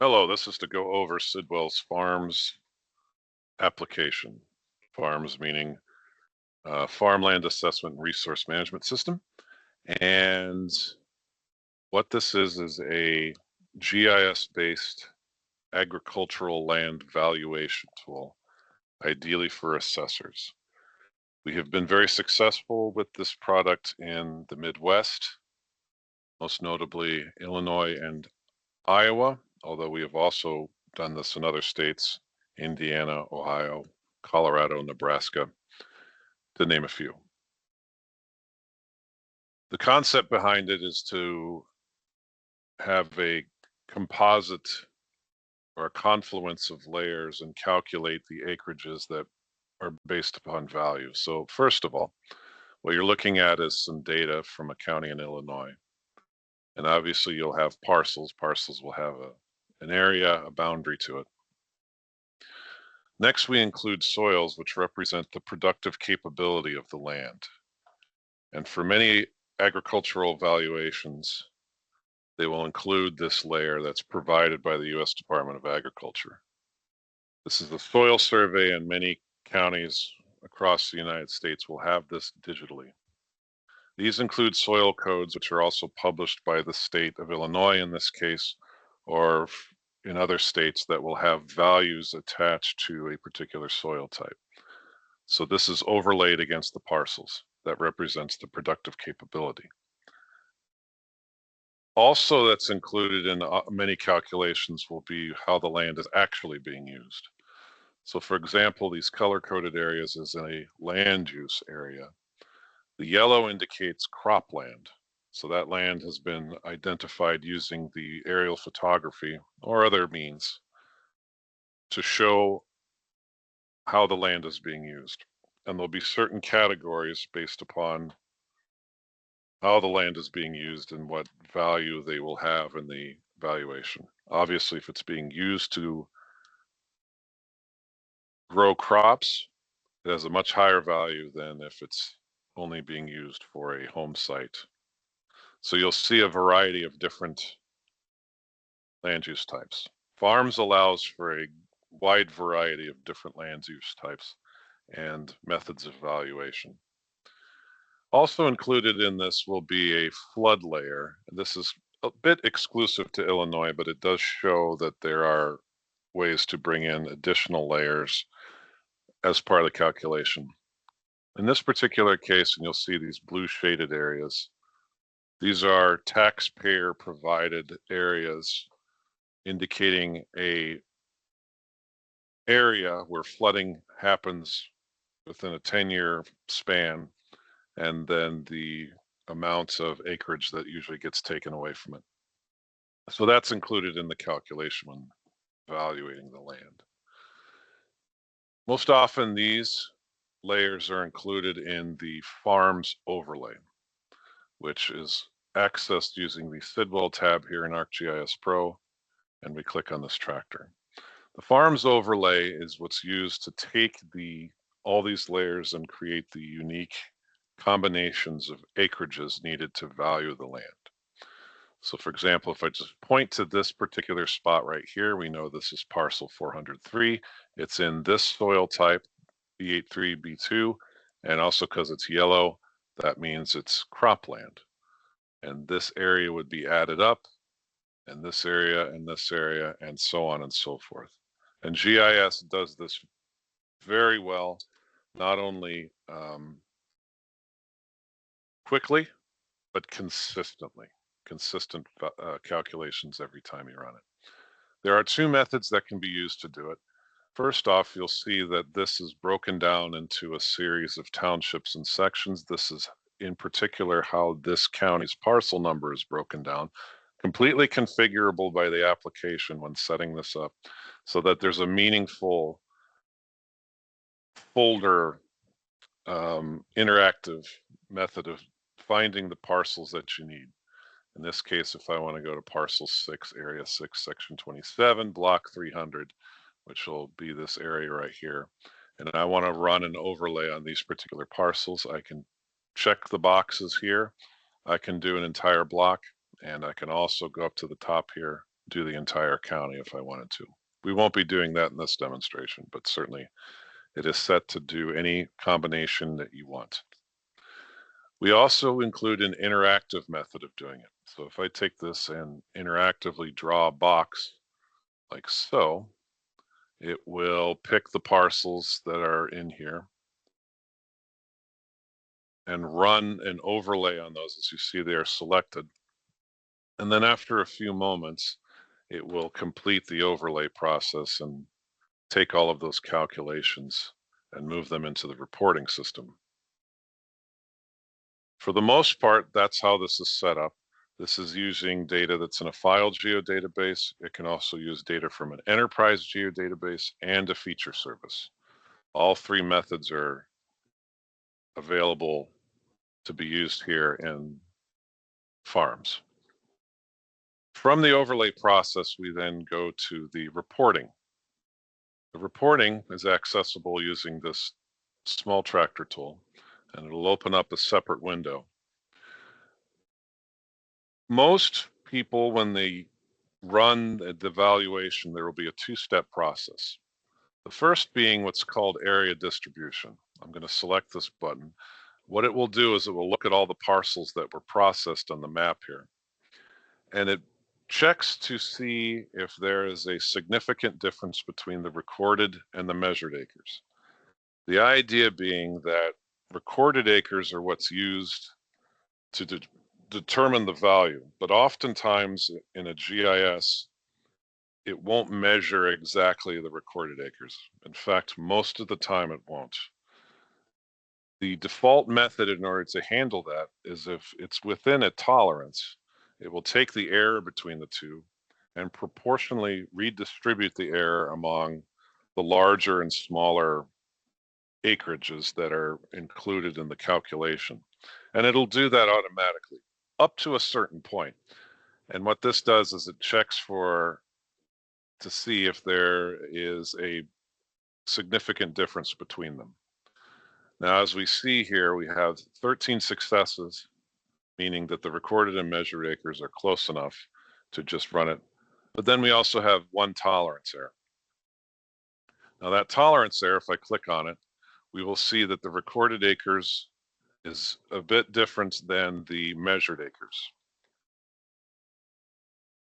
Hello, this is to go over Sidwell's Farms application. Farms meaning Farmland Assessment and Resource Management System. And what this is a GIS-based agricultural land valuation tool, ideally for assessors. We have been very successful with this product in the Midwest, most notably Illinois and Iowa, although we have also done this in other states, Indiana, Ohio, Colorado, Nebraska, to name a few. The concept behind it is to have a composite or a confluence of layers and calculate the acreages that are based upon value. So first of all, what you're looking at is some data from a county in Illinois. And obviously you'll have parcels. Parcels will have an area, a boundary to it. Next, we include soils, which represent the productive capability of the land. And for many agricultural valuations, they will include this layer that's provided by the U.S. Department of Agriculture. This is the soil survey, and many counties across the United States will have this digitally. These include soil codes, which are also published by the state of Illinois in this case, or in other states that will have values attached to a particular soil type. So this is overlaid against the parcels. That represents the productive capability. Also, that's included in many calculations will be how the land is actually being used. So for example, these color-coded areas is in a land use area. The yellow indicates cropland. So that land has been identified using the aerial photography or other means to show how the land is being used. And there'll be certain categories based upon how the land is being used and what value they will have in the valuation. Obviously, if it's being used to grow crops, it has a much higher value than if it's only being used for a home site. So you'll see a variety of different land use types. Farms allows for a wide variety of different land use types and methods of valuation. Also included in this will be a flood layer. This is a bit exclusive to Illinois, but it does show that there are ways to bring in additional layers as part of the calculation. In this particular case, and you'll see these blue shaded areas, these are taxpayer provided areas indicating a area where flooding happens within a 10-year span, and then the amounts of acreage that usually gets taken away from it. So that's included in the calculation when evaluating the land. Most often these layers are included in the farms overlay, which is accessed using the Sidwell tab here in ArcGIS Pro, and we click on this tractor. The farms overlay is what's used to take all these layers and create the unique combinations of acreages needed to value the land. So for example, if I just point to this particular spot right here, we know this is parcel 403. It's in this soil type, B83, B2, and also because it's yellow, that means it's cropland. And this area would be added up, and this area, and this area, and so on and so forth. And GIS does this very well, not only quickly, but consistently. Consistent calculations every time you run it. There are two methods that can be used to do it. First off, you'll see that this is broken down into a series of townships and sections. This is in particular how this county's parcel number is broken down, completely configurable by the application when setting this up, so that there's a meaningful folder interactive method of finding the parcels that you need. In this case, if I want to go to parcel 6, area 6, section 27, block 300, which will be this area right here, and I want to run an overlay on these particular parcels, I can check the boxes here. I can do an entire block, and I can also go up to the top here do the entire county if I wanted to. We won't be doing that in this demonstration, but certainly it is set to do any combination that you want. We also include an interactive method of doing it. So if I take this and interactively draw a box like so, it will pick the parcels that are in here and run an overlay on those. As you see, they are selected. And then after a few moments, it will complete the overlay process and take all of those calculations and move them into the reporting system. For the most part, that's how this is set up. This is using data that's in a file geodatabase. It can also use data from an enterprise geodatabase and a feature service. All three methods are available to be used here in farms. From the overlay process, we then go to the reporting. The reporting is accessible using this small tractor tool, and it'll open up a separate window. Most people, when they run the evaluation, there will be a two-step process. The first being what's called area distribution. I'm going to select this button. What it will do is it will look at all the parcels that were processed on the map here. And it checks to see if there is a significant difference between the recorded and the measured acres. The idea being that recorded acres are what's used to determine the value, but oftentimes in a GIS, it won't measure exactly the recorded acres. In fact, most of the time it won't. The default method in order to handle that is if it's within a tolerance, it will take the error between the two and proportionally redistribute the error among the larger and smaller acreages that are included in the calculation. And it'll do that automatically up to a certain point. And what this does is it checks to see if there is a significant difference between them. Now, as we see here, we have 13 successes, meaning that the recorded and measured acres are close enough to just run it. But then we also have one tolerance error. Now that tolerance error, if I click on it, we will see that the recorded acres is a bit different than the measured acres.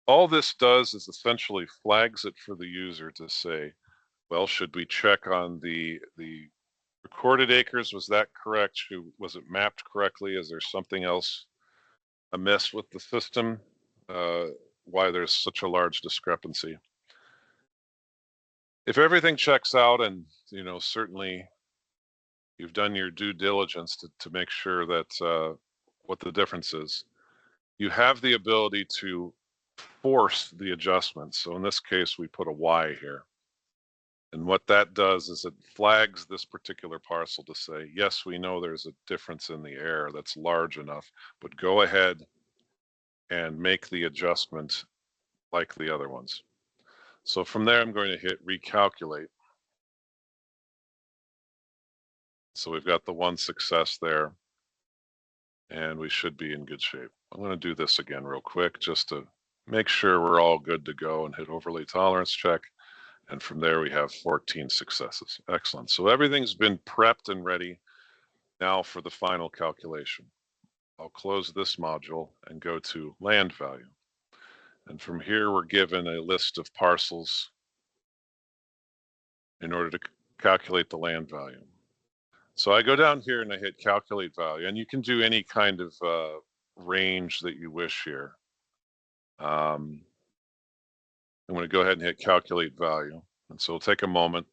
All this does is essentially flags it for the user to say, well, should we check on the recorded acres? Was that correct? Was it mapped correctly? Is there something else amiss with the system? Why there's such a large discrepancy? If everything checks out and, certainly you've done your due diligence to make sure that what the difference is, you have the ability to force the adjustment. So in this case, we put a Y here. And what that does is it flags this particular parcel to say, yes, we know there's a difference in the error that's large enough, but go ahead and make the adjustment like the other ones. So from there, I'm going to hit recalculate. So we've got the one success there, and we should be in good shape. I'm going to do this again real quick just to make sure we're all good to go, and hit overlay tolerance check. And from there, we have 14 successes. Excellent. So everything's been prepped and ready now for the final calculation. I'll close this module and go to land value. And from here, we're given a list of parcels in order to calculate the land value. So I go down here and I hit calculate value, and you can do any kind of range that you wish here. I'm going to go ahead and hit calculate value. And so it'll take a moment,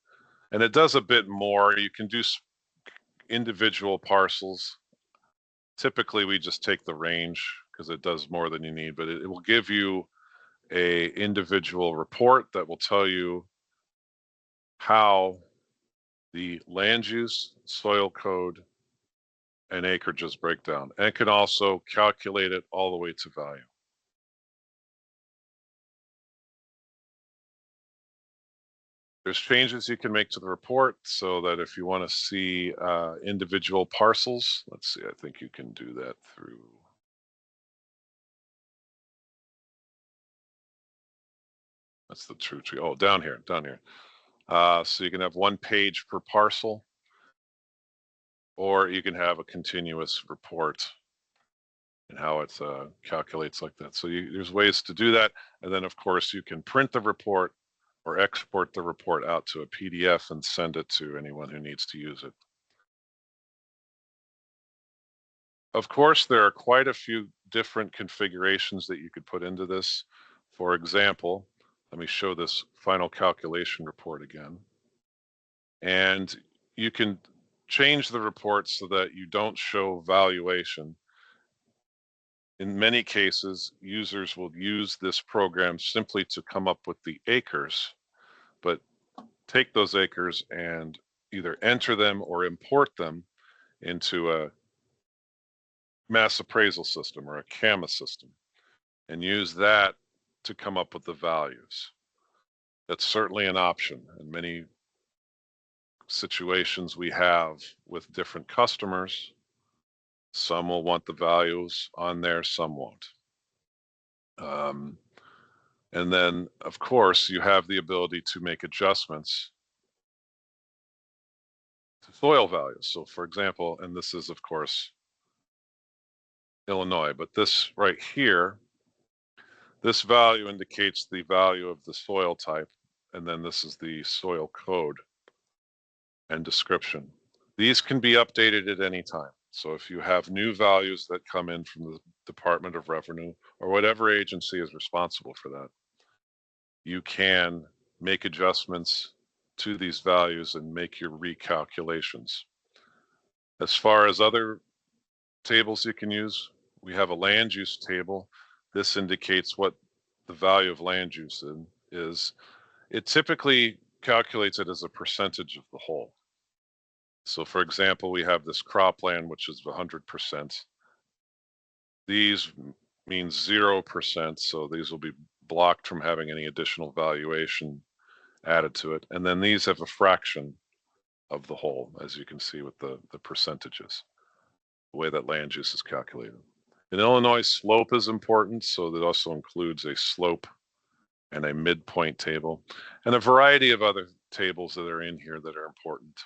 and it does a bit more. You can do individual parcels. Typically, we just take the range because it does more than you need, but it will give you a individual report that will tell you how the land use, soil code, and acreages break down, and can also calculate it all the way to value. There's changes you can make to the report so that if you want to see individual parcels, let's see, I think you can do that through That's the true tree. Oh, down here, down here. So you can have one page per parcel, or you can have a continuous report and how it calculates like that. So there's ways to do that. And then of course you can print the report or export the report out to a PDF and send it to anyone who needs to use it. Of course, there are quite a few different configurations that you could put into this. For example, let me show this final calculation report again. And you can change the report so that you don't show valuation. In many cases, users will use this program simply to come up with the acres, but take those acres and either enter them or import them into a mass appraisal system or a CAMA system and use that to come up with the values. That's certainly an option in many situations we have with different customers. Some will want the values on there, some won't. And then, of course, you have the ability to make adjustments to soil values. So for example, and this is, of course, Illinois, but this right here, this value indicates the value of the soil type, and then this is the soil code and description. These can be updated at any time. So if you have new values that come in from the Department of Revenue or whatever agency is responsible for that, you can make adjustments to these values and make your recalculations. As far as other tables you can use, we have a land use table. This indicates what the value of land use is. It typically calculates it as a percentage of the whole. So for example, we have this cropland, which is 100%. These mean 0%, so these will be blocked from having any additional valuation added to it. And then these have a fraction of the whole, as you can see with the percentages, the way that land use is calculated. In Illinois, slope is important, so that also includes a slope and a midpoint table, and a variety of other tables that are in here that are important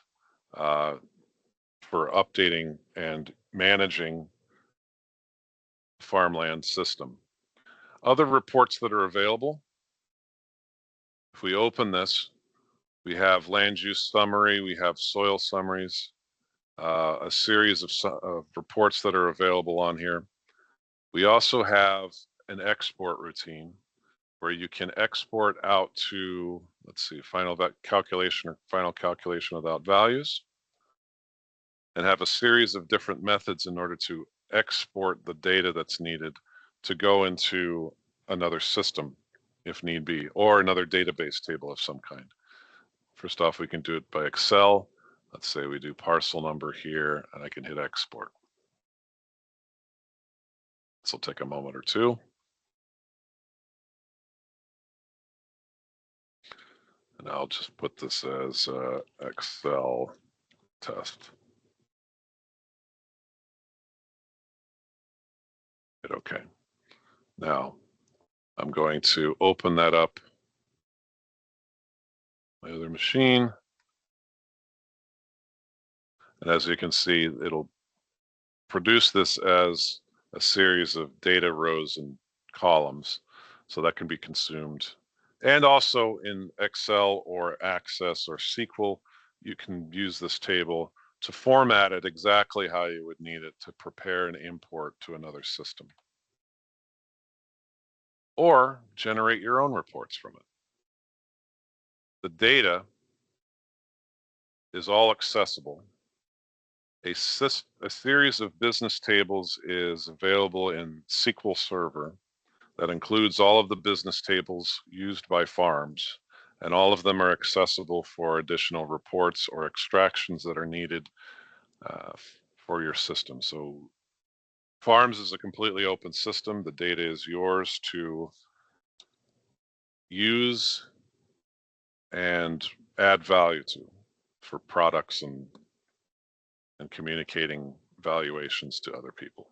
for updating and managing farmland system. Other reports that are available, if we open this, we have land use summary, we have soil summaries, a series of reports that are available on here. We also have an export routine where you can export out to, let's see, final calculation or final calculation without values, and have a series of different methods in order to export the data that's needed to go into another system if need be, or another database table of some kind. First off, we can do it by Excel. Let's say we do parcel number here, and I can hit export. This will take a moment or two. And I'll just put this as Excel test. Hit OK. Now, I'm going to open that up my other machine. And as you can see, it'll produce this as a series of data rows and columns. So that can be consumed. And also in Excel or Access or SQL, you can use this table to format it exactly how you would need it to prepare an import to another system. Or generate your own reports from it. The data is all accessible. A series of business tables is available in SQL Server that includes all of the business tables used by farms, and all of them are accessible for additional reports or extractions that are needed for your system. So farms is a completely open system. The data is yours to use and add value to for products and communicating valuations to other people.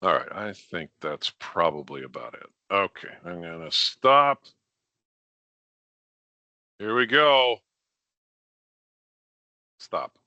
All right, I think that's probably about it. Okay, I'm gonna stop. Here we go. Stop.